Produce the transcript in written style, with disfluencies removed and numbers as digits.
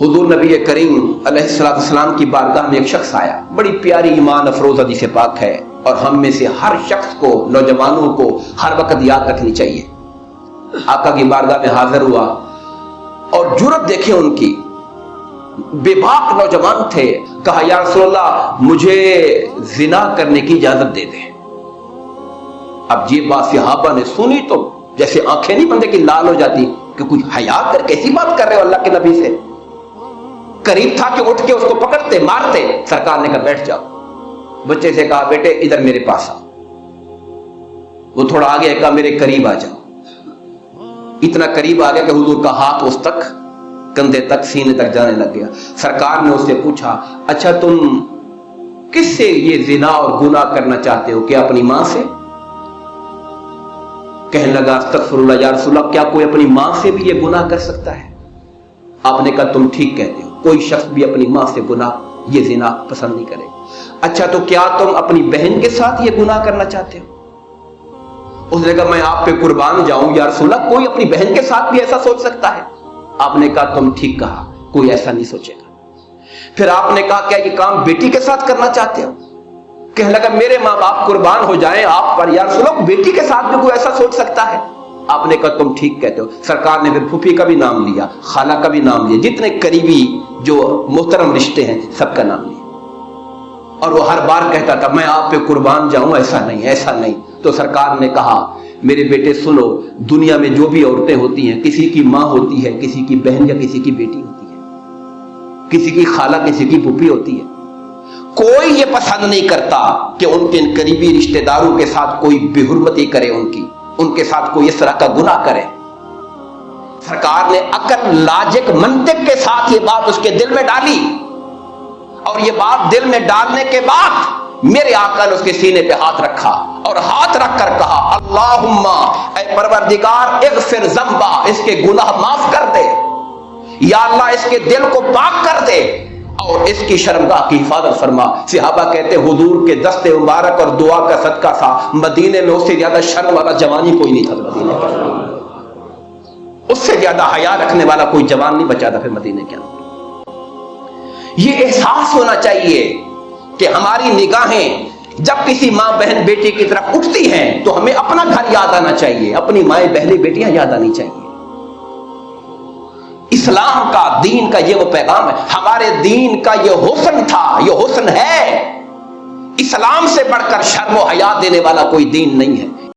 हुजूर नबी करीम अलैहिस्सलाम की बारगाह में एक शख्स आया। बड़ी प्यारी ईमान अफरोज हदीस पाक है और हम में से हर शख्स को, नौजवानों को हर वक्त याद रखनी चाहिए। आका की बारगाह में हाजिर हुआ और जुर्रत देखे उनकी, बेबाक नौजवान थे। कहा या रसूलल्लाह मुझे जिना करने की इजाजत दे दें। अब ये बात सहाबा ने सुनी तो जैसे आंखें नहीं बंदे की लाल हो जाती कि कुछ हया कर कैसी बात कर रहे हो अल्लाह के नबी से। करीब था कि उठ के उसको पकड़ते मारते। सरकार ने कहा बैठ जाओ। बच्चे से कहा बेटे इधर मेरे पास आओ। वो थोड़ा आगे कहा मेरे करीब आ जाओ। इतना करीब आ गया कि हुजूर का हाथ उस तक, कंधे तक, सीने तक जाने लग गया। सरकार ने उससे पूछा अच्छा तुम किससे ये जिना और गुनाह करना चाहते हो? क्या अपनी मां से? कहने लगा अस्तगफिरुल्लाह या रसूलल्लाह, क्या कोई अपनी मां से भी ये गुनाह कर सकता है? आपने कहा तुम ठीक कहते हो, कोई शख्स भी अपनी मां से गुनाह, ये जिना पसंद नहीं करेगा। अच्छा तो क्या तुम अपनी बहन के साथ ये गुनाह करना चाहते हो? उसने कहा मैं आप पे कुर्बान जाऊं या रसूलल्लाह, कोई अपनी बहन के साथ भी ऐसा सोच सकता है? आपने कहा तुम ठीक कहा, कोई ऐसा नहीं सोचेगा। फिर आपने कहा क्या ये काम बेटी के साथ करना चाहते हो? कहने लगा मेरे माँ बाप कुर्बान हो जाएं आप पर या रसूलल्लाह, बेटी के साथ भी कोई ऐसा सोच सकता है? आपने कहा तुम ठीक कहते हो। सरकार ने फिर फूफी का भी नाम लिया, खाला का भी नाम लिया, जितने करीबी जो मोहतरम रिश्ते हैं सबका नाम लिया। और वो हर बार कहता था मैं आप पे कुर्बान जाऊं, ऐसा नहीं ऐसा नहीं। तो सरकार ने कहा मेरे बेटे सुनो, दुनिया में जो भी औरतें होती हैं, किसी की माँ होती है, किसी की बहन या किसी की बेटी होती है, किसी की खाला किसी की फूफी होती है। कोई ये पसंद नहीं करता कि उनके करीबी रिश्तेदारों के साथ कोई बेहुरमती करे, उनके साथ कोई इस तरह का गुनाह करे। सरकार ने अकल, लाजिक, मंतिक के साथ ये बात उसके दिल में डाली और ये बात दिल में डालने के बाद मेरे आका ने उसके सीने पे हाथ रखा और हाथ रखकर कहा अल्लाहुम्मा, ऐ परवरदिगार इग़फिर ज़ंबा, इसके गुनाह माफ कर दे या अल्लाह, इसके दिल को पाक कर दे और इसकी शर्मगाह की हिफाजत फरमा। सहाबा कहते हुजूर के दस्ते मुबारक और दुआ का सदका था, मदीने में उससे ज्यादा शर्म वाला जवानी कोई नहीं था। मदीने में उससे ज्यादा हया रखने वाला कोई जवान नहीं बचा था फिर मदीने के अंदर। ये एहसास होना चाहिए कि हमारी निगाहें जब किसी माँ बहन बेटी की तरफ उठती हैं तो हमें अपना घर याद आना चाहिए, अपनी माएं बहनें बेटियां याद आनी चाहिए। इस्लाम का, दीन का ये वो पैगाम है। हमारे दीन का ये हुस्न था, ये हुस्न है। इस्लाम से बढ़कर शर्म और हया देने वाला कोई दीन नहीं है।